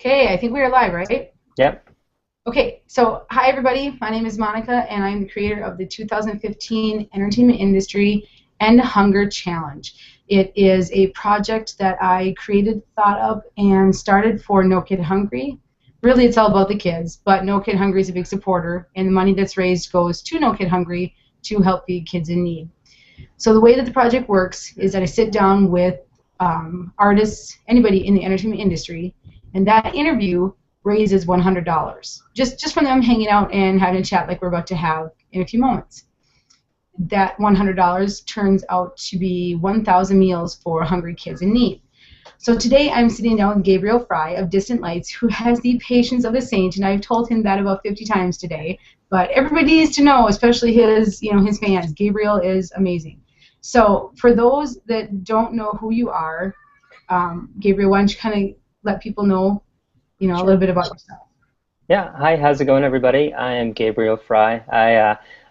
Okay, I think we are live, right? Yep. Okay, so hi everybody. My name is Monica, and I'm the creator of the 2015 Entertainment Industry End Hunger Challenge. It is a project that I created, thought of, and started for No Kid Hungry. Really, it's all about the kids, but No Kid Hungry is a big supporter, and the money that's raised goes to No Kid Hungry to help feed kids in need. So the way that the project works is that I sit down with artists, anybody in the entertainment industry, and that interview raises $100. Just from them hanging out and having a chat like we're about to have in a few moments. That $100 turns out to be 1,000 meals for hungry kids in need. So today I'm sitting down with Gabriel Fry of Distant Lights, who has the patience of a saint, and I've told him that about 50 times today. But everybody needs to know, especially his fans. Gabriel is amazing. So for those that don't know who you are, Gabriel, why don't you kind of let people know, a Sure. little bit about yourself? Yeah. Hi, how's it going, everybody? I am Gabriel Fry.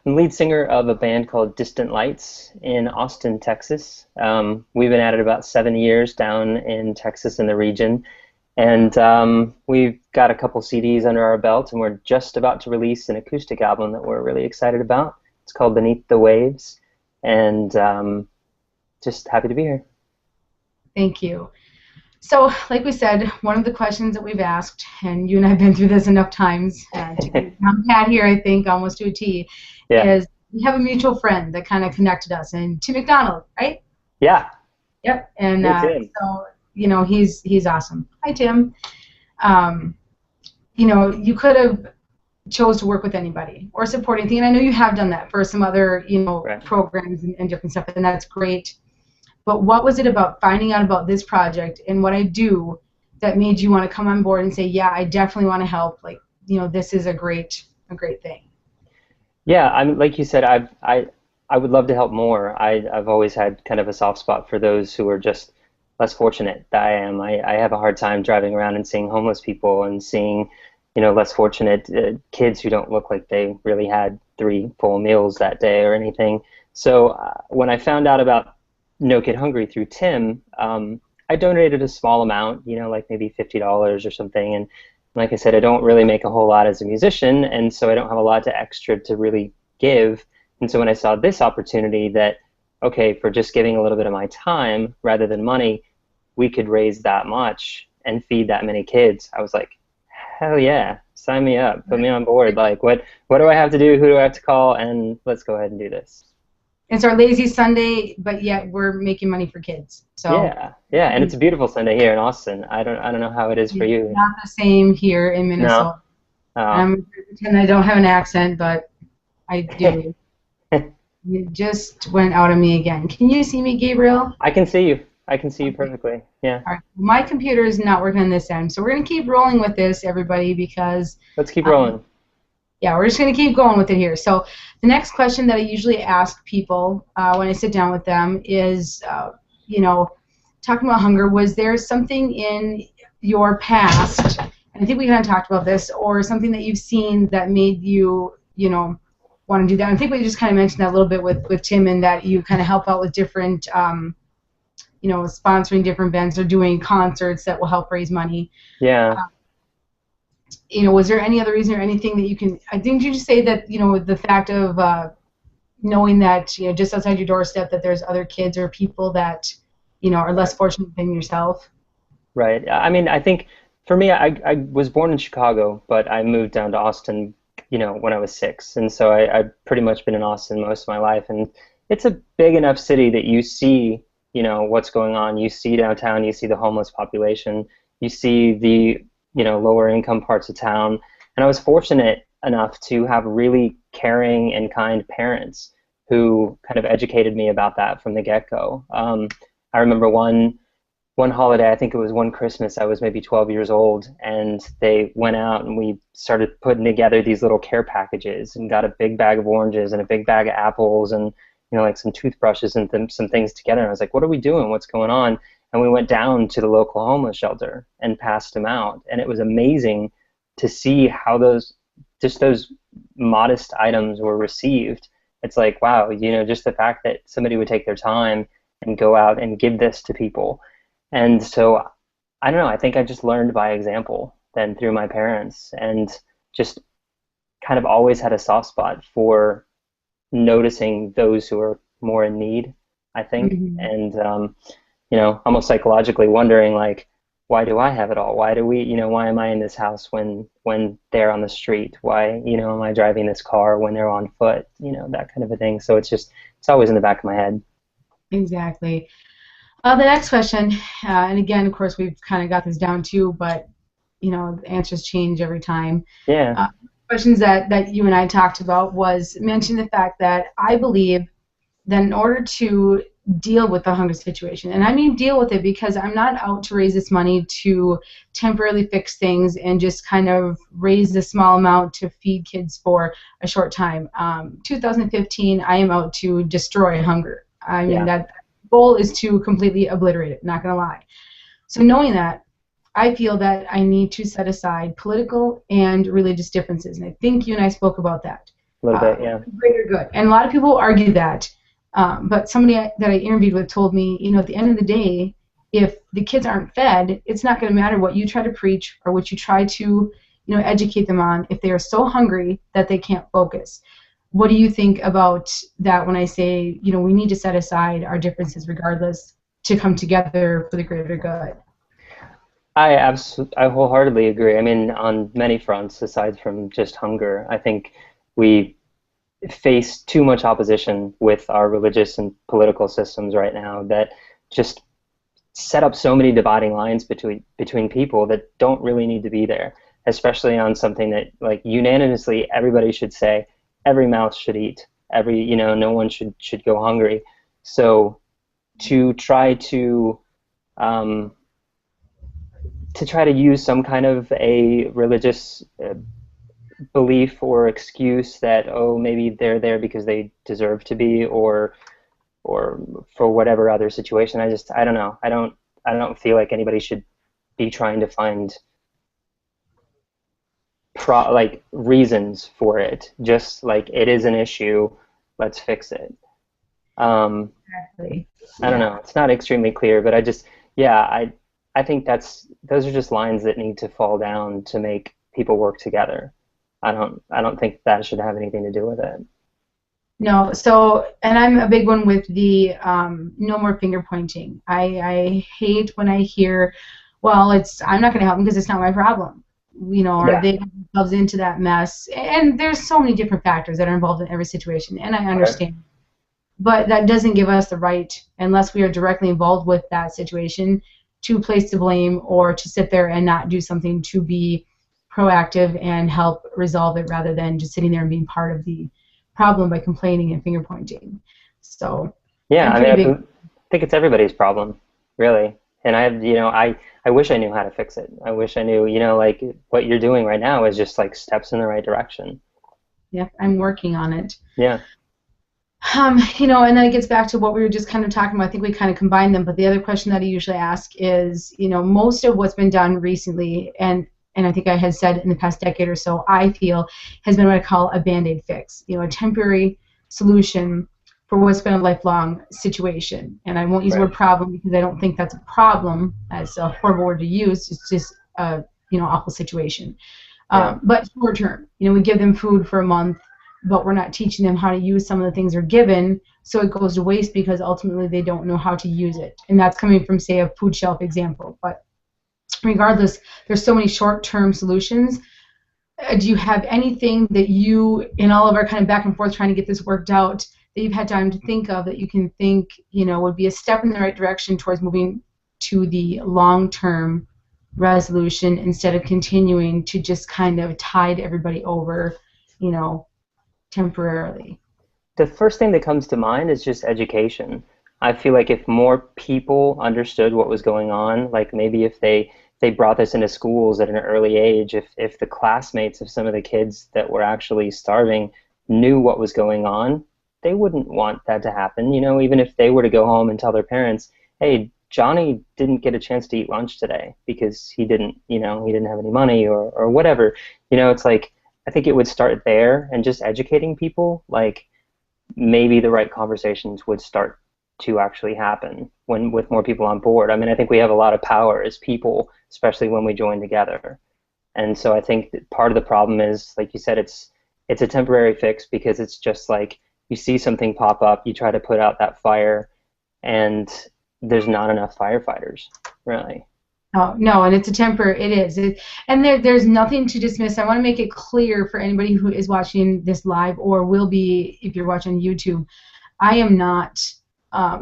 I'm lead singer of a band called Distant Lights in Austin, Texas. We've been at it about 7 years down in Texas in the region. And we've got a couple CDs under our belt, and we're just about to release an acoustic album that we're really excited about. It's called Beneath the Waves, and just happy to be here. Thank you. So, like we said, one of the questions that we've asked, and you and I have been through this enough times to get down pat here, I think, almost to a T, Yeah. is we have a mutual friend that kind of connected us, and Tim McDonald, right? Yeah. Yep. And Hey, Tim. so, he's awesome. Hi, Tim. Um, you could have chose to work with anybody or support anything, and I know you have done that for some other, Right. programs and different stuff, and that's great. But what was it about finding out about this project and what I do that made you want to come on board and say, yeah, I definitely want to help? Like, this is a great thing. Yeah, I'm like you said, I would love to help more. I've always had kind of a soft spot for those who are just less fortunate than I am. I have a hard time driving around and seeing homeless people and seeing, less fortunate kids who don't look like they really had three full meals that day or anything. So when I found out about No Kid Hungry through Tim, I donated a small amount, like maybe $50 or something. And like I said, I don't really make a whole lot as a musician, and so I don't have a lot to extra to really give. And so when I saw this opportunity that, okay, for just giving a little bit of my time rather than money, we could raise that much and feed that many kids, I was like, hell yeah, sign me up, put me on board. Like, what do I have to do? Who do I have to call? And let's go ahead and do this. It's our lazy Sunday, but yet we're making money for kids. So Yeah, yeah, and it's a beautiful Sunday here in Austin. I don't know how it is for it's you. not the same here in No. Minnesota. Oh. I'm going to pretend I don't have an accent, but I do. It just went out of me again. Can you see me, Gabriel? I can see you. I can see you Okay. perfectly. Yeah. All right. My computer is not working on this end, so we're going to keep rolling with this, everybody, because Let's keep um, rolling. yeah, we're just going to keep going with it here. So the next question that I usually ask people when I sit down with them is, talking about hunger, was there something in your past, and I think we kind of talked about this, or something that you've seen that made you, want to do that? I think we just kind of mentioned that a little bit with Tim, and that you kind of help out with different, sponsoring different events or doing concerts that will help raise money. Yeah. Was there any other reason or anything that you can? I think you just say that the fact of knowing that just outside your doorstep that there's other kids or people that are less fortunate than yourself. Right. I mean, I think for me, I was born in Chicago, but I moved down to Austin, when I was 6. And so I've pretty much been in Austin most of my life. And it's a big enough city that you see, what's going on. You see downtown, you see the homeless population, you see the, lower income parts of town. And I was fortunate enough to have really caring and kind parents who kind of educated me about that from the get-go. I remember one holiday, I think it was one Christmas, I was maybe 12 years old, and they went out and we started putting together these little care packages and got a big bag of oranges and a big bag of apples and like some toothbrushes and some things together. And I was like, what are we doing? What's going on? And we went down to the local homeless shelter and passed them out. And it was amazing to see how those modest items were received. It's like, wow, just the fact that somebody would take their time and go out and give this to people. And so, I don't know, I think I just learned by example. than through my parents, and just kind of always had a soft spot for noticing those who are more in need, I think, Mhm. and almost psychologically wondering like, why do I have it all? Why do we, why am I in this house when they're on the street? Why, am I driving this car when they're on foot? That kind of a thing. So it's always in the back of my head. Exactly. The next question, and again, of course, we've kind of got this down too, but the answers change every time. Yeah, Uh, Questions that you and I talked about was mention the fact that I believe that in order to deal with the hunger situation, and I mean deal with it because I'm not out to raise this money to temporarily fix things and just kind of raise a small amount to feed kids for a short time. 2015, I am out to destroy hunger. I mean, yeah, that goal is to completely obliterate it, not going to lie. So knowing that, I feel that I need to set aside political and religious differences, and I think you and I spoke about that. a little bit, yeah. Greater good, and a lot of people argue that, but somebody that I interviewed with told me, at the end of the day, if the kids aren't fed, it's not going to matter what you try to preach or what you try to, educate them on if they are so hungry that they can't focus. What do you think about that when I say, we need to set aside our differences regardless to come together for the greater good? I wholeheartedly agree. I mean, on many fronts, aside from just hunger, I think we face too much opposition with our religious and political systems right now that just set up so many dividing lines between people that don't really need to be there, especially on something that like unanimously everybody should say every mouth should eat, every, no one should go hungry. So to try um, to try to use some kind of a religious belief or excuse that, oh, maybe they're there because they deserve to be, or for whatever other situation. I don't know. I don't feel like anybody should be trying to find like reasons for it. Just like it is an issue, let's fix it. Um, Exactly. I don't Yeah. know. It's not extremely clear, but yeah, I think those are just lines that need to fall down to make people work together. I don't think that should have anything to do with it. No, so, and I'm a big one with the no more finger pointing. I hate when I hear, well, I'm not going to help them because it's not my problem, or Yeah. they get themselves into that mess. And there's so many different factors that are involved in every situation, and I Right. understand. But that doesn't give us the right, unless we are directly involved with that situation, to place the blame or to sit there and not do something to be proactive and help resolve it rather than just sitting there and being part of the problem by complaining and finger pointing. So Yeah, I'm I mean, pretty big. think it's everybody's problem, really. And I wish I knew how to fix it. I wish I knew, like what you're doing right now is just like steps in the right direction. Yep, I'm working on it. Yeah, And then it gets back to what we were just kind of talking about. I think we kind of combined them, but the other question that I usually ask is, most of what's been done recently, and I think I had said in the past decade or so, I feel has been what I call a band-aid fix, a temporary solution for what's been a lifelong situation. And I won't use the right. word problem because I don't think that's a problem. That's a horrible word to use. It's just a awful situation. Yeah. But short term, we give them food for a month, but we're not teaching them how to use some of the things they're given, so it goes to waste because ultimately they don't know how to use it. And that's coming from, say, a food shelf example. But regardless, there's so many short-term solutions. Do you have anything that you, in all of our kind of back and forth trying to get this worked out, that you've had time to think of that you can think, would be a step in the right direction towards moving to the long-term resolution instead of continuing to just kind of tide everybody over, you know, temporarily? The first thing that comes to mind is just education. I feel like if more people understood what was going on, like maybe if they brought this into schools at an early age, if the classmates of some of the kids that were actually starving knew what was going on, they wouldn't want that to happen. Even if they were to go home and tell their parents, "Hey, Johnny didn't get a chance to eat lunch today because he didn't have any money or whatever." It's like I think it would start there and just educating people, like maybe the right conversations would start to actually happen when with more people on board. I mean, I think we have a lot of power as people, especially when we join together. And so I think that part of the problem is, like you said, it's a temporary fix because it's just like you see something pop up, you try to put out that fire, and there's not enough firefighters, really. Oh, no, and it's a temper. It is. And there's nothing to dismiss. I want to make it clear for anybody who is watching this live or will be if you're watching YouTube. I am not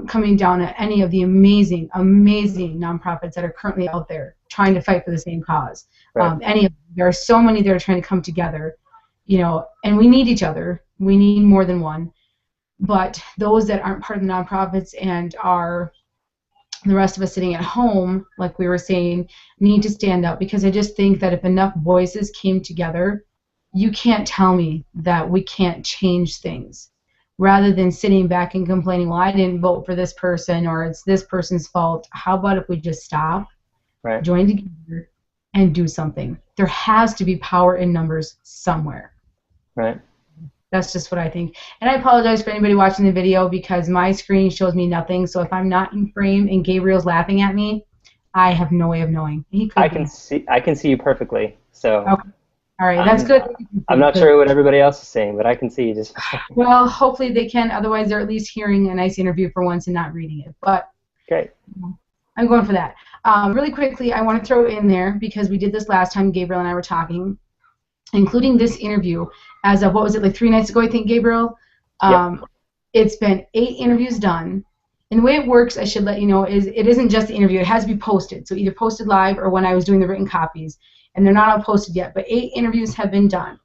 coming down at any of the amazing, amazing nonprofits that are currently out there trying to fight for the same cause. Right. There are so many that are trying to come together, and we need each other. We need more than one. But those that aren't part of the nonprofits and are the rest of us sitting at home, like we were saying, need to stand up, because I just think that if enough voices came together, you can't tell me that we can't change things. Rather than sitting back and complaining, well, I didn't vote for this person or it's this person's fault, how about if we just stop, Right. join together, and do something? There has to be power in numbers somewhere. Right. That's just what I think. And I apologize for anybody watching the video because my screen shows me nothing. So if I'm not in frame and Gabriel's laughing at me, I have no way of knowing. He could I can see you perfectly. So Okay. All right, that's good. I'm not sure what everybody else is saying, but I can see you just fine. Well, hopefully they can. Otherwise, they're at least hearing a nice interview for once and not reading it. But Great. I'm going for that. Really quickly, I want to throw in there, because we did this last time Gabriel and I were talking, including this interview as of, what was it, like 3 nights ago, I think, Gabriel? Yep. It's been 8 interviews done. And the way it works, I should let you know, is it isn't just the interview. It has to be posted. So either posted live or when I was doing the written copies. And they're not all posted yet. But 8 interviews have been done.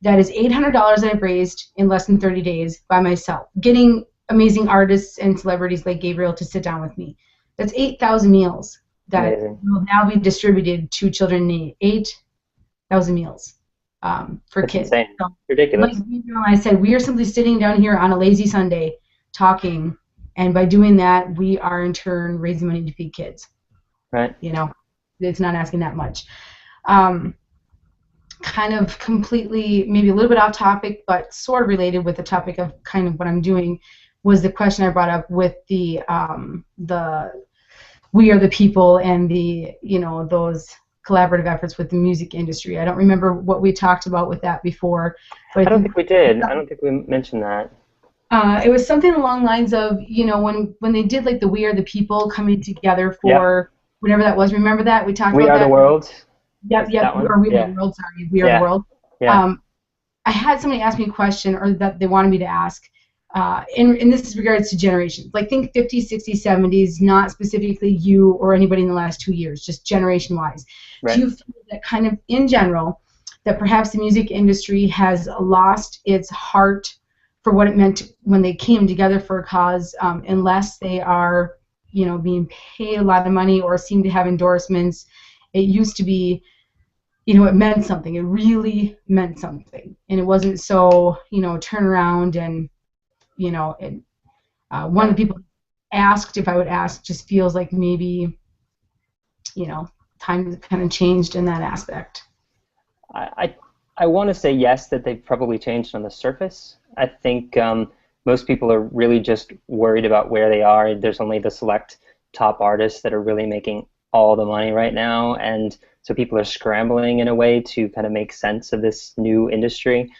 That is $800 that I've raised in less than 30 days by myself, getting amazing artists and celebrities like Gabriel to sit down with me. That's 8,000 meals that will now be distributed to children in need. 8,000 meals for That's kids. insane. So, Ridiculous. like Gabriel and I said, we are simply sitting down here on a lazy Sunday talking, and by doing that, we are in turn raising money to feed kids. Right. It's not asking that much. Kind of completely, maybe a little bit off topic, but sort of related with the topic of kind of what I'm doing, was the question I brought up with the We Are the People and the, those collaborative efforts with the music industry. I don't remember what we talked about with that before. But I don't think we did. I don't think we mentioned that. It was something along the lines of, when they did like the We Are the People coming together for whatever that was. Remember that? We talked about that. We Are the World. Yep. Or We Are the World, sorry. We Are the World. Yeah. I had somebody ask me a question, or that they wanted me to ask, and this is regards to generations. Like, think 50s, 60s, 70s, not specifically you or anybody in the last 2 years, just generation-wise. Right. Do you feel that kind of, in general, that perhaps the music industry has lost its heart for what it meant when they came together for a cause, unless they are, being paid a lot of money or seem to have endorsements? It used to be, it meant something. It really meant something. And it wasn't so, turn around and, one of the people asked if I would ask, just feels like maybe, times kind of changed in that aspect. I want to say yes, that they've probably changed on the surface. I think most people are really just worried about where they are. There's only the select top artists that are really making all the money right now, and so people are scrambling in a way to kind of make sense of this new industry.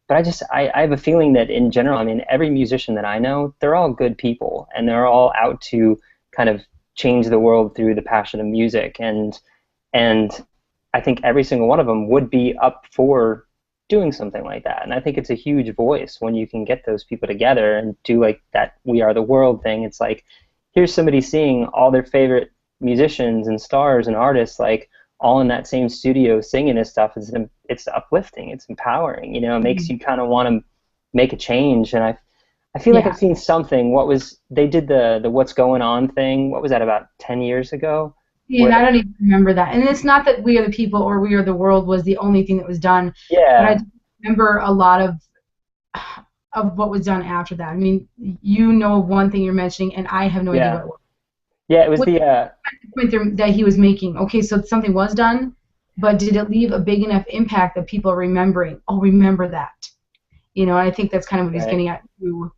But I have a feeling that in general, I mean, every musician that I know, they're all good people, and they're all out to kind of change the world through the passion of music, and I think every single one of them would be up for doing something like that. And I think it's a huge voice when you can get those people together and do like that We Are the World thing. It's like, here's somebody seeing all their favorite musicians and stars and artists like all in that same studio singing this stuff. It's uplifting, it's empowering, it makes you kind of want to make a change. And I feel like I've seen something. They did the What's Going On thing, what was that, about 10 years ago? Yeah, and I don't even remember that. And it's not that We Are the People or We Are the World was the only thing that was done. Yeah. But I do remember a lot of what was done after that. I mean, one thing you're mentioning, and I have no idea what it was. Yeah, it was the point that he was making. Okay, so something was done, but did it leave a big enough impact that people are remembering? Oh, remember that. And I think that's kind of what he's getting at too.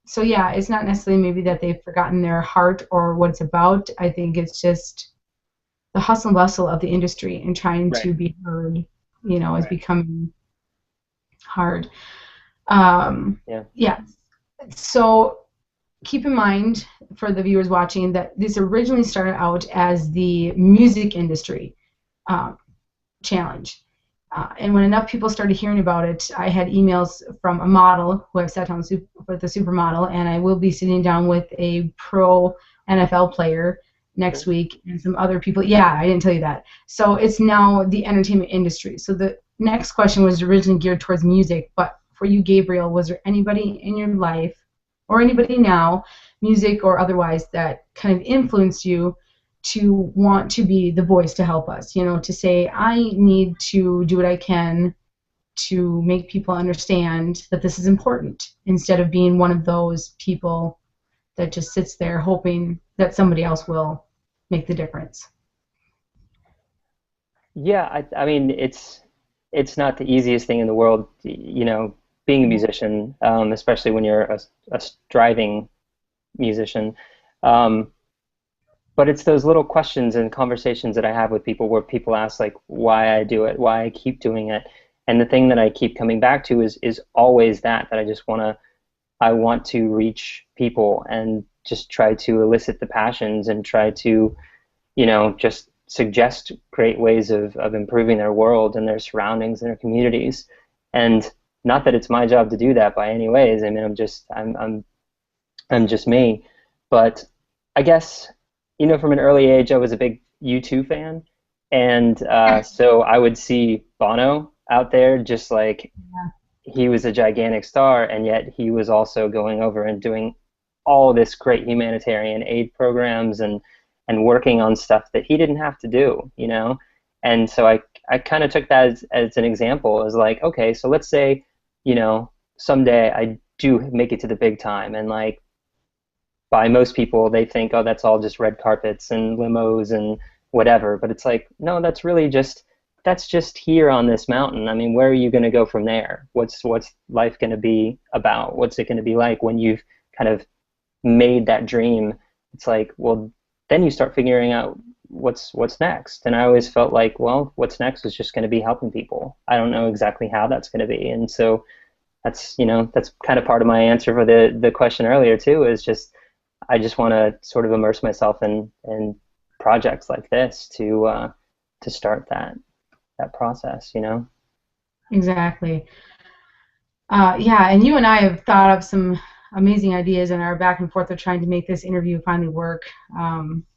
So yeah, it's not necessarily maybe that they've forgotten their heart or what it's about. I think it's just the hustle and bustle of the industry and trying Right. to be heard, is Right. becoming hard. Um, Yeah. yeah. So keep in mind for the viewers watching that this originally started out as the music industry um, challenge. And when enough people started hearing about it, I had emails from a model who I've sat down with a supermodel, and I will be sitting down with a pro NFL player next Cool. week and some other people. Yeah, I didn't tell you that. So it's now the entertainment industry. So the next question was originally geared towards music, but for you, Gabriel, was there anybody in your life or anybody now, music or otherwise, that kind of influenced you to want to be the voice to help us, to say, I need to do what I can to make people understand that this is important instead of being one of those people that just sits there hoping that somebody else will make the difference. Yeah, I mean, it's not the easiest thing in the world, being a musician, especially when you're a striving musician. Um, but it's those little questions and conversations that I have with people where people ask like why I do it, why I keep doing it. And the thing that I keep coming back to is always that I want to reach people and just try to elicit the passions and try to, just suggest great ways of improving their world and their surroundings and their communities. And not that it's my job to do that by any ways. I mean, I'm just me. But I guess, from an early age, I was a big U2 fan. And so I would see Bono out there just like he was a gigantic star, and yet he was also going over and doing all this great humanitarian aid programs and working on stuff that he didn't have to do. And so I kind of took that as an example, as like, okay, so let's say, someday I do make it to the big time, and like by most people they think, oh, that's all just red carpets and limos and whatever, but it's like, no, that's just here on this mountain. I mean, where are you going to go from there? What's life going to be about? What's it going to be like when you've kind of made that dream? It's like, well, then you start figuring out what's next. And I always felt like, well, what's next is just going to be helping people. I don't know exactly how that's going to be. And so that's kind of part of my answer for the question earlier too, is just I just want to sort of immerse myself in projects like this to start that process. Exactly. Yeah, and you and I have thought of some amazing ideas and are back and forth of trying to make this interview finally work.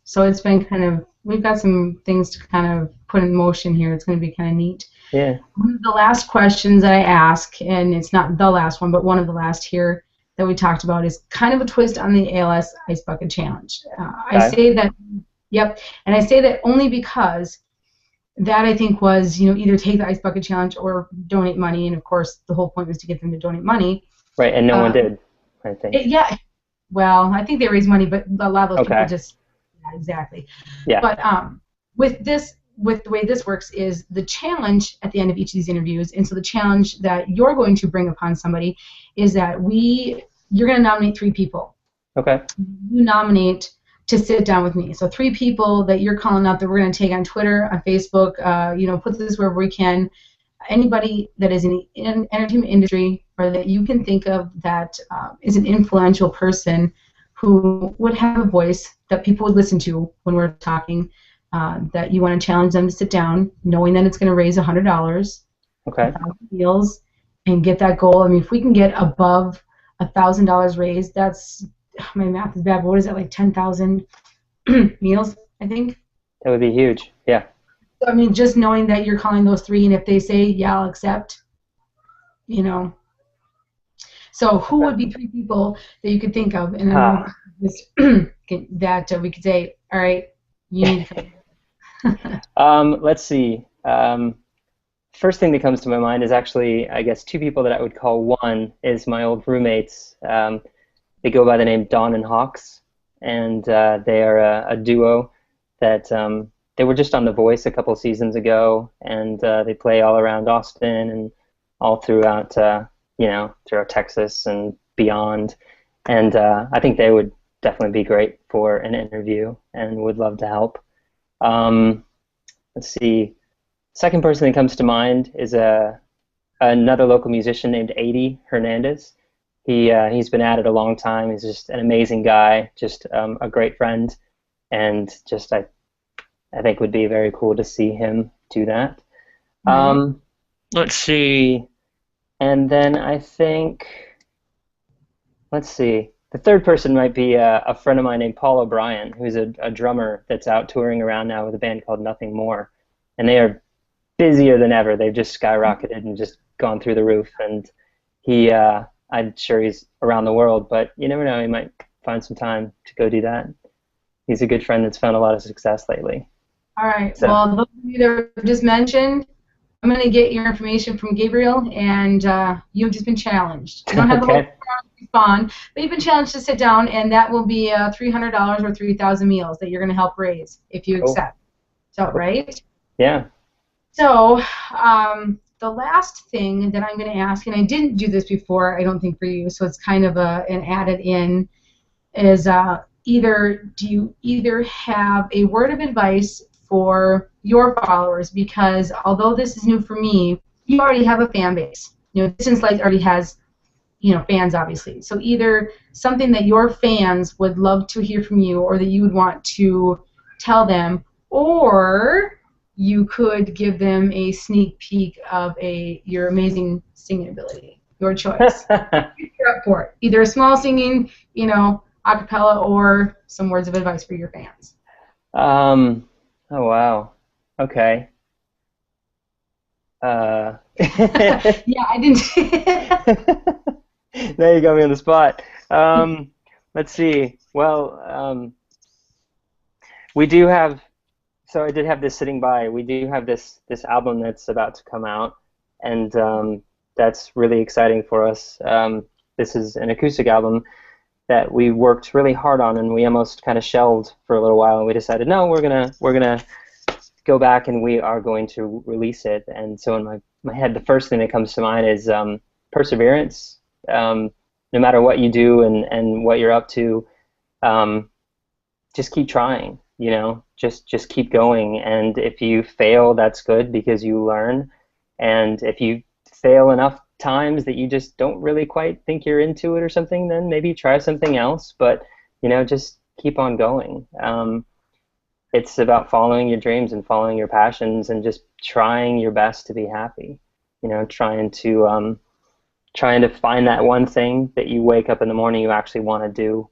So it's been we've got some things to kind of put in motion here. It's going to be kind of neat. Yeah. One of the last questions that I ask, and it's not the last one, but one of the last here that we talked about, is kind of a twist on the ALS Ice Bucket Challenge. I Okay. say that, yep, and I say that only because that I think was, either take the Ice Bucket Challenge or donate money, and of course the whole point was to get them to donate money. Right, and no one Uh, did, I think. yeah, well, I think they raised money, but a lot of those people Okay. just, yeah, exactly. Yeah. But with the way this works is the challenge at the end of each of these interviews, and so the challenge that you're going to bring upon somebody is that you're going to nominate 3 people. Okay. You nominate to sit down with me. So 3 people that you're calling up that we're going to take on Twitter, on Facebook, put this wherever we can. Anybody that is in the entertainment industry or that you can think of that is an influential person who would have a voice that people would listen to when we're talking, that you want to challenge them to sit down, knowing that it's going to raise $100, Okay. 1,000 meals, and get that goal. I mean, if we can get above $1,000 raised, that's, my math is bad, but what is that, like 10,000 meals, I think? That would be huge. Yeah. So, I mean, just knowing that you're calling those 3, and if they say, yeah, I'll accept, you know. So who Okay. would be 3 people that you could think of? And then we'll Ah. just, that we could say, all right, you need to come. Let's see. First thing that comes to my mind is actually, I guess, 2 people that I would call. One is my old roommates. They go by the name Dawn and Hawks, and they are a duo that they were just on The Voice a couple seasons ago, and they play all around Austin and all throughout Texas and beyond. And I think they would definitely be great for an interview and would love to help. Um, let's see. Second person that comes to mind is another local musician named Adi Hernandez. He's been at it a long time. He's just an amazing guy, just a great friend, and just I think would be very cool to see him do that. Right. Let's see. And then I think, let's see. The third person might be a friend of mine named Paul O'Brien, who's a drummer that's out touring around now with a band called Nothing More. And they are busier than ever. They've just skyrocketed and just gone through the roof. And I'm sure he's around the world, but you never know. He might find some time to go do that. He's a good friend that's found a lot of success lately. All right. So. Well, those of you that I've just mentioned, I'm going to get your information from Gabriel, and you've just been challenged. You don't have the whole Okay. respond, but you've been challenged to sit down, and that will be $300 or 3,000 meals that you're going to help raise if you accept. So, right? Yeah. So, the last thing that I'm going to ask, and I didn't do this before, I don't think for you, so it's kind of an added in, is do you either have a word of advice for your followers? Because although this is new for me, you already have a fan base. Distance Lights already has, fans, obviously. So either something that your fans would love to hear from you, or that you would want to tell them, or you could give them a sneak peek of your amazing singing ability. Your choice. You're up for it. Either a small singing, a cappella, or some words of advice for your fans. Oh wow. Okay. Yeah, I didn't. Now you got me on the spot. Let's see. Well, we do have. So I did have this sitting by. We do have this album that's about to come out, and that's really exciting for us. This is an acoustic album that we worked really hard on, and we almost kind of shelved for a little while, and we decided, no, we're gonna go back, and we are going to release it. And so in my head, the first thing that comes to mind is perseverance. No matter what you do and what you're up to, just keep trying. Just keep going. And if you fail, that's good, because you learn. And if you fail enough times that you just don't really quite think you're into it or something, then maybe try something else. But just keep on going. It's about following your dreams and following your passions and just trying your best to be happy. Trying to find that one thing that you wake up in the morning you actually want to do,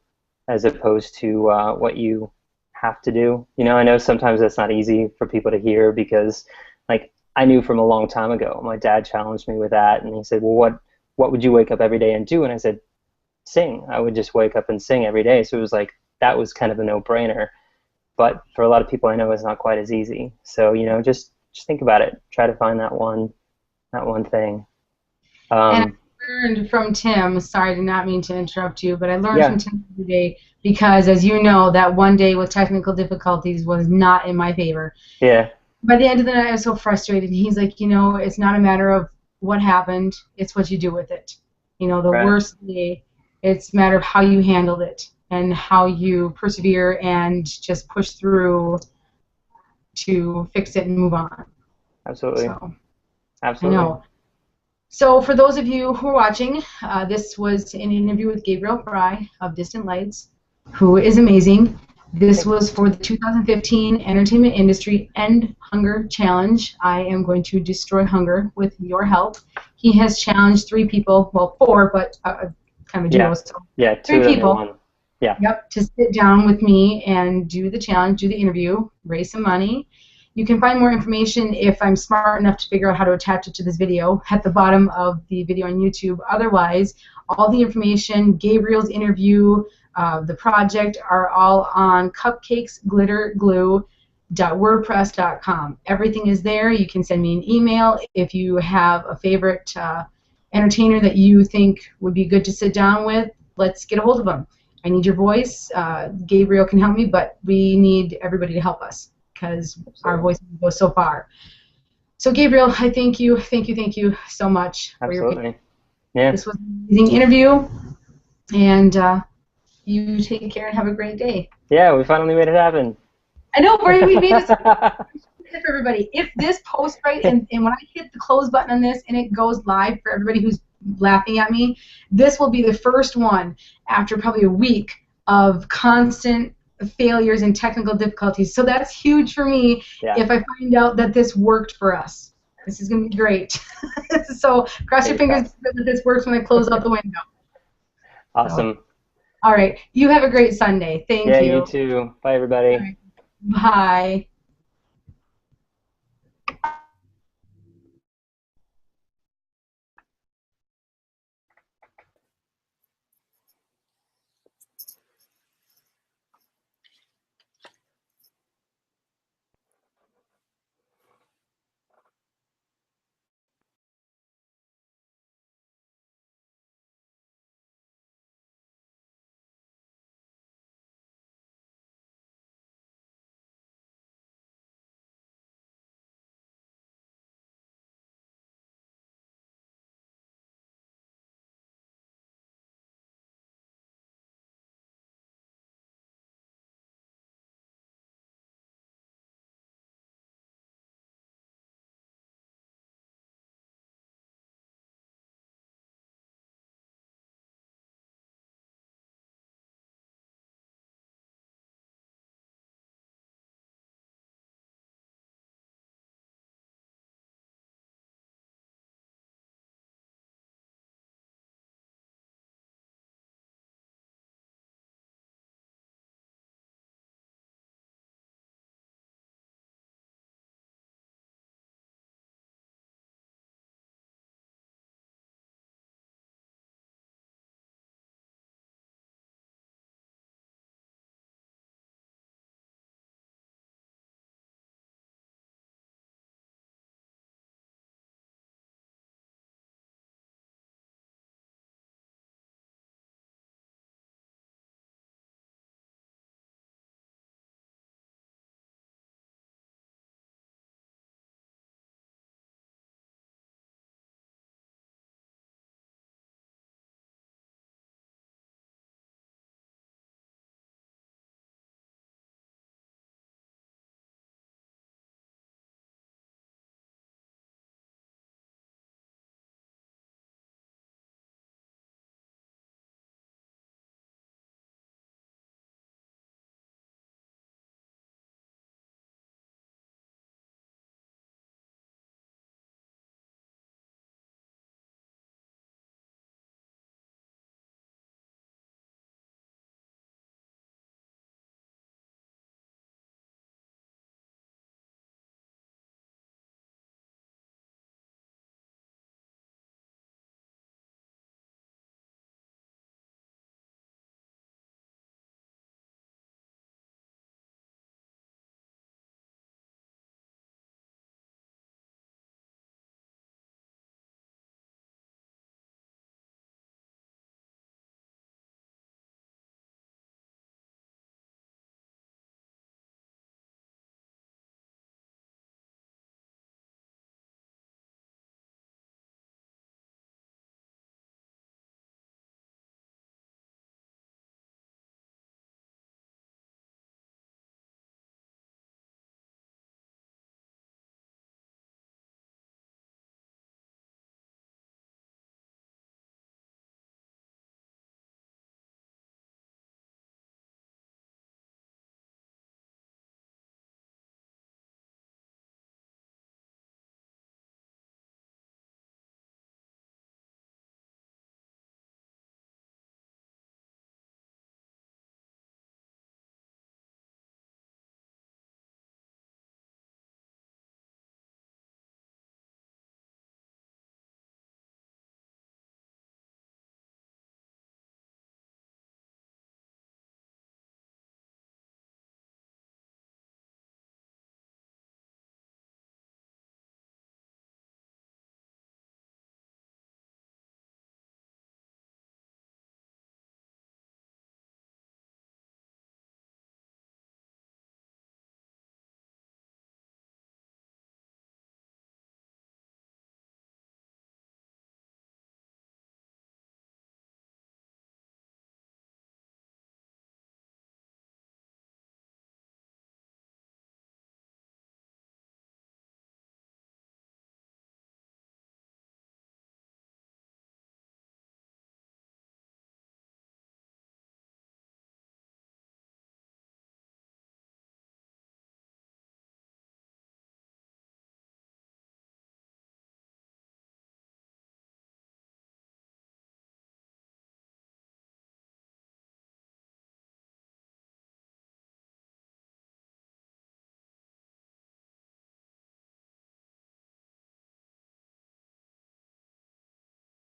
as opposed to what you have to do. I know sometimes that's not easy for people to hear, because I knew from a long time ago, my dad challenged me with that, and he said, well, what would you wake up every day and do? And I said, sing. I would just wake up and sing every day. So it was that was kind of a no-brainer. But for a lot of people, I know it's not quite as easy. So just think about it. Try to find that one thing. And I learned from Tim. Sorry, I did not mean to interrupt you, but I learned from Tim today, because, as you know, that one day with technical difficulties was not in my favor. Yeah. By the end of the night, I was so frustrated. He's like, it's not a matter of what happened; it's what you do with it. The Right. worst day, it's a matter of how you handled it and how you persevere and just push through to fix it and move on. Absolutely. So, Absolutely. I know. So for those of you who are watching, this was an interview with Gabriel Fry of Distant Lights, who is amazing. This was for the 2015 Entertainment Industry End Hunger Challenge. I am going to destroy hunger with your help. He has challenged 3 people, well, 4, but kind of a duo. Yeah, 3 people. One. Yeah. Yep, to sit down with me and do the challenge, do the interview, raise some money. You can find more information, if I'm smart enough to figure out how to attach it to this video, at the bottom of the video on YouTube. Otherwise, all the information, Gabriel's interview, the project, are all on cupcakesglitterglue.wordpress.com. Everything is there. You can send me an email if you have a favorite entertainer that you think would be good to sit down with. Let's get a hold of them. I need your voice. Gabriel can help me, but we need everybody to help us, because our voices go so far. So Gabriel, I thank you so much. Absolutely. Yeah. This was an amazing interview, and you take care and have a great day. Yeah, we finally made it happen. I know, Brady, we made it so for everybody. If this post right, and when I hit the close button on this and it goes live for everybody who's laughing at me, this will be the first one after probably a week of constant failures and technical difficulties. So that's huge for me Yeah. if I find out that this worked for us. This is going to be great. So cross your fingers that this works when I close out the window. Awesome. So, all right. You have a great Sunday. Thank you. Yeah, you too. Bye, everybody. All right. Bye.